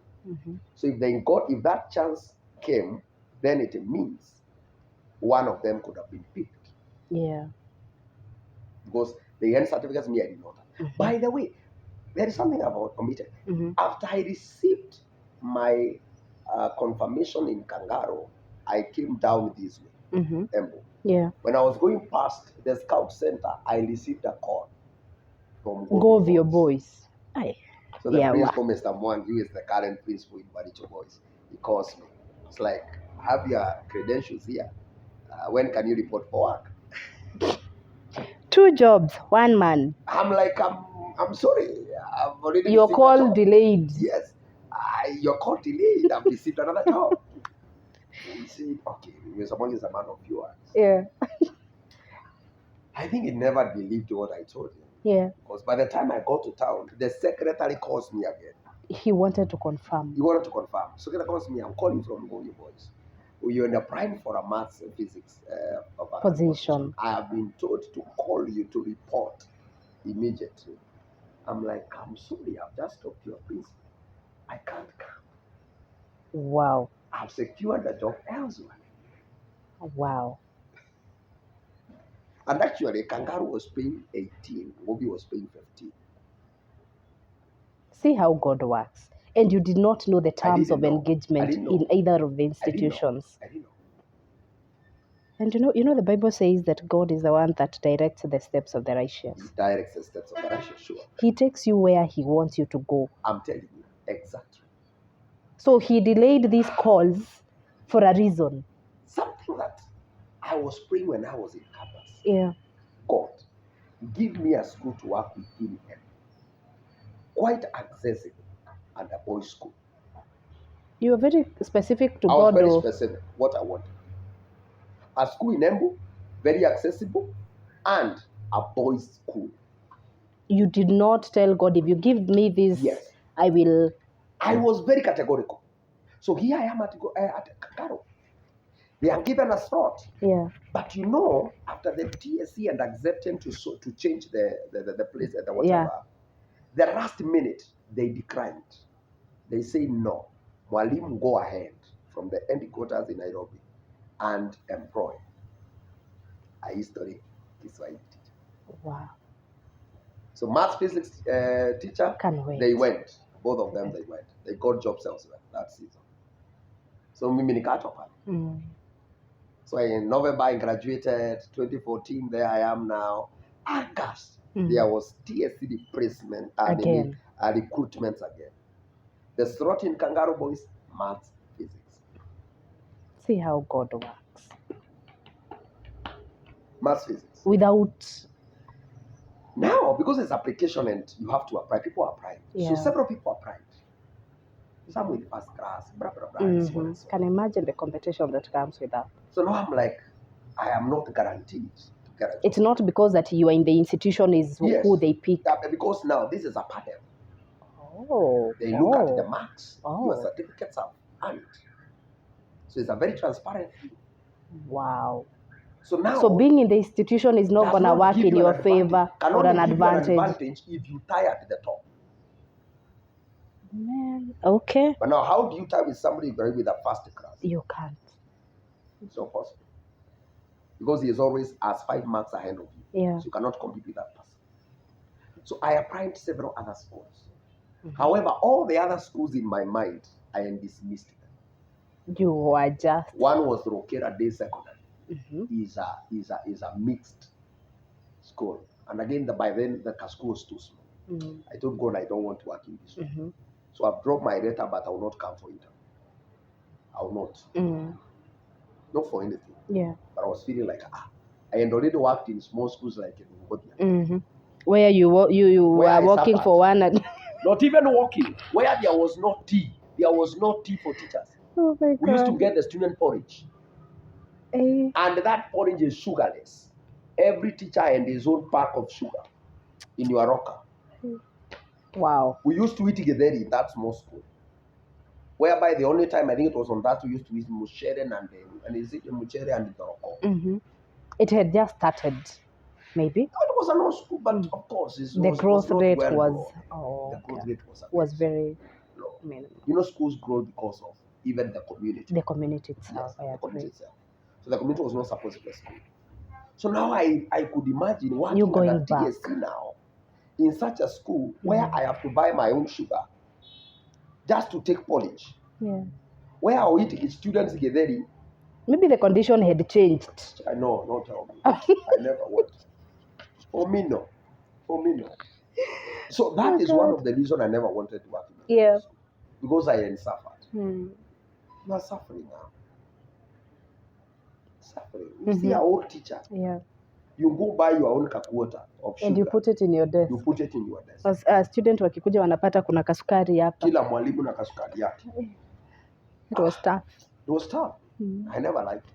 So if that chance came, then it means one of them could have been picked. Yeah. Because the end certificates, me, I did not. By the way, there is something about omitted. After I received my confirmation in Kangaro, I came down this way, Embu. Yeah. When I was going past the scout center, I received a call from Govio Boys. Aye. So the principal, Mr. Mwangi, who is the current principal in Baricho Boys, he calls me. It's like, have your credentials here. When can you report for work? 2 jobs, 1 man. I'm like, I'm sorry. I've already Your received call a job. delayed. Yes. Your call delayed. I've received another job. We said, okay, someone is a man of few words. Yeah. I think he never believed what I told him. Yeah. Because by the time I got to town, the secretary calls me again. He wanted to confirm. He wanted to confirm. Secretary calls me. I'm calling from Goyo Boys. You're applying for a maths and physics position. I have been told to call you to report immediately. I'm like, I'm sorry, I've just talked to your principal. I can't come. Wow. I've secured a job elsewhere. Wow. And actually, Kangaroo was paying 18, Wobi was paying 15. See how God works. And you did not know the terms of engagement in either of the institutions. I didn't know. And you know, the Bible says that God is the one that directs the steps of the righteous. He directs the steps of the righteous, sure. He takes you where he wants you to go. I'm telling you, exactly. So he delayed these calls for a reason. Something that I was praying when I was in campus. Yeah. God, give me a school to work with in him. Quite accessible and a boys' school. You were very specific to God. I was very specific what I wanted. A school in Embu, very accessible, and a boys' school. You did not tell God, if you give me this, yes, I will. I was very categorical. So here I am at Kakaro. They are given a slot. Yeah. But you know, after the TSC and acceptance to change the place at the whatever, the last minute they declined. They say no. Mwalimu, go ahead from the headquarters in Nairobi and employ a history Kiswahili teacher. Wow. So maths physics teacher, they went. Both of them, they went. They got jobs elsewhere that season. So mimi nikatoka. So in November I graduated, 2014, there I am now. August, there was TSC replacement and recruitment again. The slot in Kangaroo Boys, maths, physics. See how God works. Maths, physics. Without... Now, because it's application and you have to apply, people apply. So several people applied. Some with first class, blah, blah, blah. Can imagine the competition that comes with that. So now I'm like, I am not guaranteed to get a job. It's not because that you are in the institution is who they pick. Because now this is a panel. Oh. They look at the marks, your certificates are earned. So it's a very transparent thing. Wow. So now, so being in the institution is not going to work in your favor or an advantage. If you tie at the top. Man, okay. But now, how do you tie with somebody with a first class? You can't. It's not possible. Because he is always as 5 marks ahead of you. Yeah. So you cannot compete with that person. So I applied several other schools. However, all the other schools in my mind, I am dismissed them. You were just... One was Rokera Day Secondary. Is a mixed school. And again, by then, the school was too small. I told God I don't want to work in this school. So I've dropped my letter, but I will not come for interview. I will not. Not for anything. Yeah. But I was feeling like, I had already worked in small schools like in Ngodia. Where you were working for one and... Not even working. Where there was no tea. There was no tea for teachers. Oh my God. We used to get the student porridge. And that porridge is sugarless. Every teacher had his own pack of sugar in your locker. Wow. We used to eat githeri in that small school. Whereby the only time I think it was on that we used to eat mushere and is it mushere and the It had just started, maybe. No, it was a no school, but of course the growth rate was very low. You know, schools grow because of even the community. The community itself. Yes, the community itself. So the community was not supposed to be a school. So now I could imagine working at a TSC now in such a school where I have to buy my own sugar just to take polish. Yeah. Where I will eat students githeri. Maybe the condition had changed. I know, not tell me. I never would. For me, no. So that is one of the reasons I never wanted to work in the school. Because I had suffered. You are suffering now. Suffering. You see our old teacher. Yeah. You go buy your own kakuota of sugar. And you put it in your desk. You put it in your desk. As student wakikuja wanapata kuna kasukari hapa. Kila mwalimu na kasukari yake. It was tough. It was tough. I never liked it.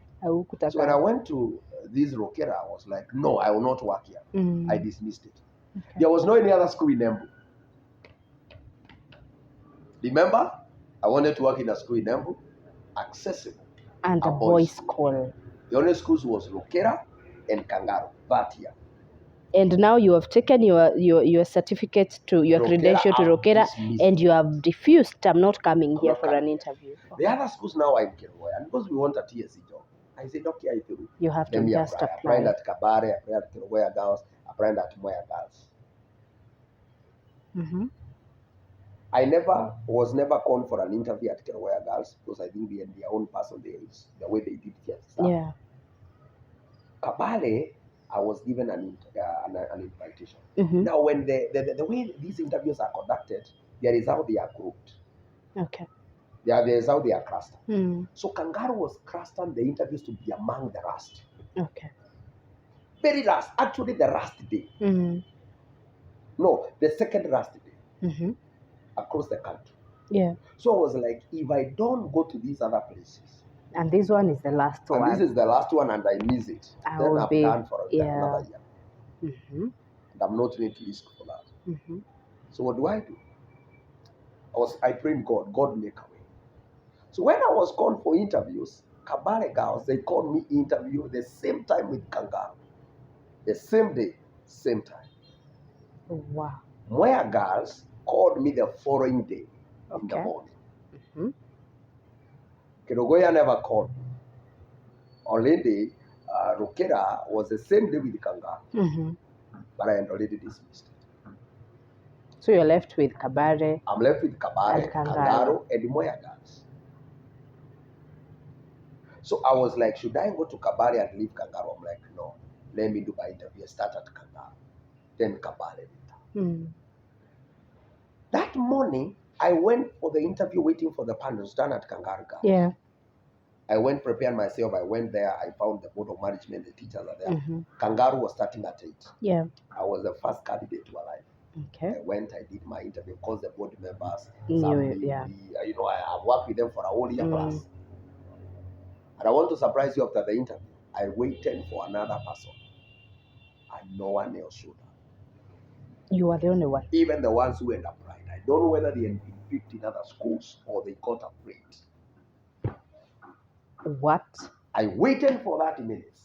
So when I went to this Rokera, I was like, no, I will not work here. I dismissed it. Okay. There was no any other school in Embu. Remember, I wanted to work in a school in Embu, accessible. And a boys' school. The only schools was Rokera and Kangaru that year. And now you have taken your certificate to your credential to Rokera, and you have refused. I'm not coming here for an interview. The other schools now are in Keroya, and because we want a TSC job, I said, okay, I do. You have to just apply. I applied at Kabare, I applied at Keroya Girls, I applied at Moya Girls. I was never called for an interview at Keroya Girls because I think they had their own person there, the way they did their stuff. Yeah. Kabale, I was given an invitation. Now, when the way these interviews are conducted, there is how they are grouped. Okay. There is how they are clustered. So Kangaru was clustered the interviews to be among the last. Okay. Very last. Actually, the last day. No, the second last day. Across the country. Yeah. So I was like, if I don't go to these other places. And this one is the last one. And this is the last one and I miss it. Then I'm done for another year. And I'm not ready to risk for that. So what do? I prayed God make a way. So when I was called for interviews, Kabale girls, they called me interview the same time with Kangaru. The same day, same time. Oh, wow. Moya girls called me the following day in the morning. Kerogoya never called me. Already, Rokera was the same day with Kangaru. But I had already dismissed it. So you're left with Kabare. I'm left with Kabare, and Kangaru, and Moya girls. So I was like, should I go to Kabare and leave Kangaru? I'm like, no. Let me do my interview. Start at Kangaru. Then Kabare later. That morning, I went for the interview waiting for the panels done at Kangaru girls. Yeah. I went prepared myself. I went there. I found the board of management, the teachers are there. Kangaru was starting at 8. Yeah. I was the first candidate to arrive. Okay. I went, I did my interview, because the board members, I worked with them for a whole year plus. And I want to surprise you, after the interview, I waited for another person. And no one else showed up. You are the only one. Even the ones who had applied. I don't know whether they had been picked in other schools or they got afraid. What? I waited for 30 minutes.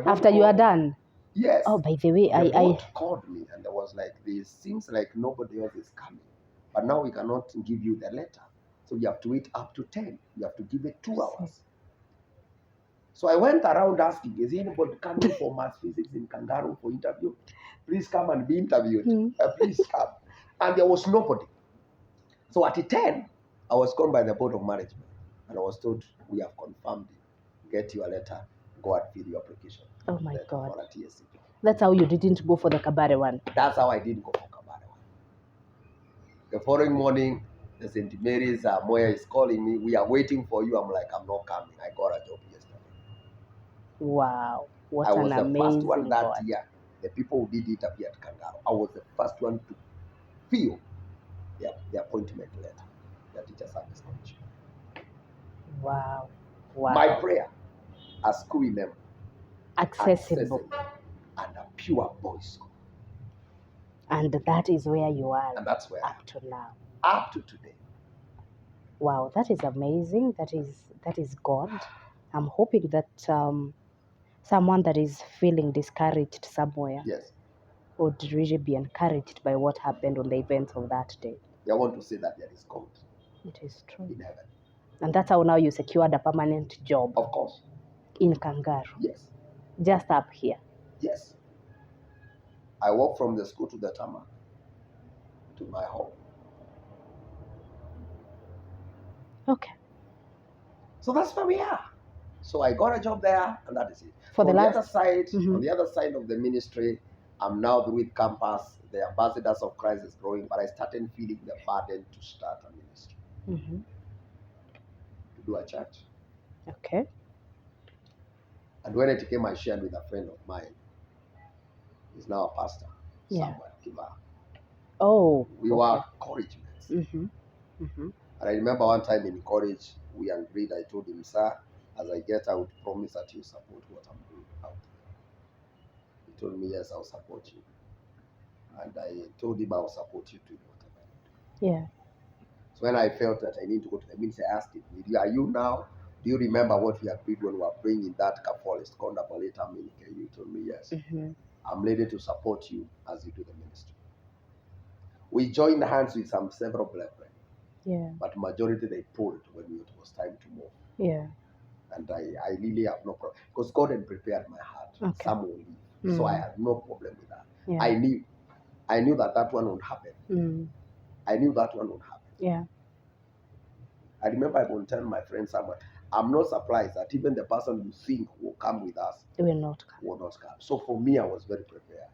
After you are done? Yes. Oh, by the way, I called me and I was like, this seems like nobody else is coming. But now we cannot give you the letter. So you have to wait up to 10. You have to give it 2 hours. So I went around asking, is anybody coming for math physics in Kangaru for interview? Please come and be interviewed. Please come. And there was nobody. So at 10, I was called by the board of management. And I was told, we have confirmed it. Get your letter. Go and fill your application. Oh my God. For a TSC. That's how you didn't go for the Kabare one. That's how I didn't go for Kabare one. The following morning, the St. Mary's Moya is calling me. We are waiting for you. I'm like, I'm not coming. I got a job yesterday. Wow. What an amazing I was the first one that year. The people who did interview at Kangaru, I was the first one to fill the appointment letter, the teacher service commission. Wow. Wow. My prayer, a school in them, accessible, and a pure boys' school. And that is where you are. And that's where up to now. Up to today. Wow, that is amazing. That is God. I'm hoping that someone that is feeling discouraged somewhere, yes, would really be encouraged by what happened on the events of that day. I want to say that there is God. It is true. In heaven. And that's how now you secured a permanent job. Of course. In Kangaru. Yes. Just up here. Yes. I walk from the school to the tarmac to my home. Okay. So that's where we are. So I got a job there, and that is it. On the other side, on the other side of the ministry, I'm now with campus. The ambassadors of Christ is growing, but I started feeling the burden to start a ministry. To do a church. Okay. And when it came, I shared with a friend of mine. He's now a pastor somewhere. Oh, we were college mates. And I remember one time in college, we agreed. I told him, sir, as I get out, promise that you support what I'm doing out there. He told me, yes, I'll support you. And I told him I'll support you too, whatever. Yeah. So when I felt that I need to go to the ministry, I asked him, are you now? Do you remember what we agreed when we were praying in that forest? He told me, yes. I'm ready to support you as you do the ministry. We joined hands with several brethren. Yeah. But majority they pulled when it was time to move. Yeah. And I really have no problem because God had prepared my heart. Okay. Some will leave. So I had no problem with that. Yeah. I knew that one would happen. I knew that one would happen. Yeah. I remember I would tell my friend somewhere, I'm not surprised that even the person you think will come with us will not come. So for me, I was very prepared.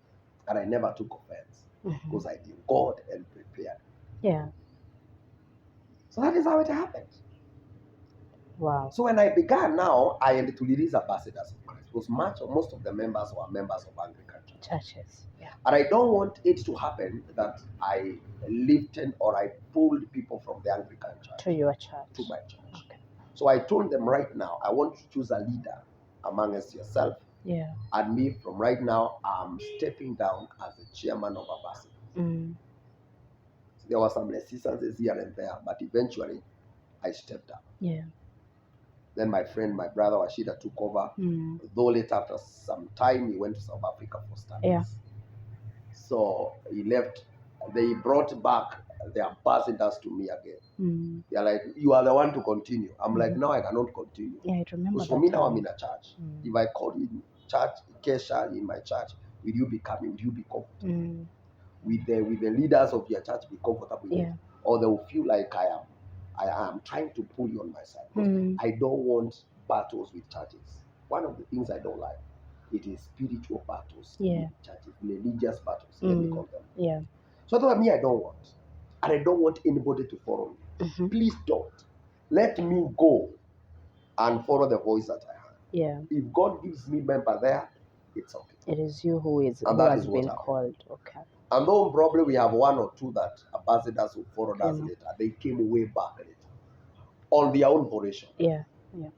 And I never took offense because I knew God had prepared. Yeah. So that is how it happened. Wow. So when I began now, I had to release ambassadors of Christ because most of the members were members of Anglican churches. Yeah. And I don't want it to happen that I lifted or I pulled people from the Anglican church to your church. To my church. Okay. So I told them right now, I want to choose a leader amongst yourself. Yeah. And me, from right now, I'm stepping down as the chairman of ambassadors. So there were some resistances here and there, but eventually I stepped down. Yeah. Then my brother Washida took over. Though later, after some time, he went to South Africa for studies. Yeah. So he left. They brought back the ambassadors to me again. They're like, you are the one to continue. I'm like, no, I cannot continue. Yeah, I remember. Because for me now, I'm in a church. If I call you in church, Kesha in my church, will you be coming? Will you be comfortable? With the leaders of your church, be comfortable with it? Or they will feel like I am trying to pull you on my side. Because I don't want battles with churches. One of the things I don't like, it is spiritual battles with churches, religious battles, let me call them. Yeah. So that's what I don't want. And I don't want anybody to follow me. Please don't. Let me go and follow the voice that I have. Yeah. If God gives me member there, it's okay. It is you who has been called. Okay. And though probably we have one or two that ambassadors who followed us later, they came way back later on their own volition. Yeah. Yeah.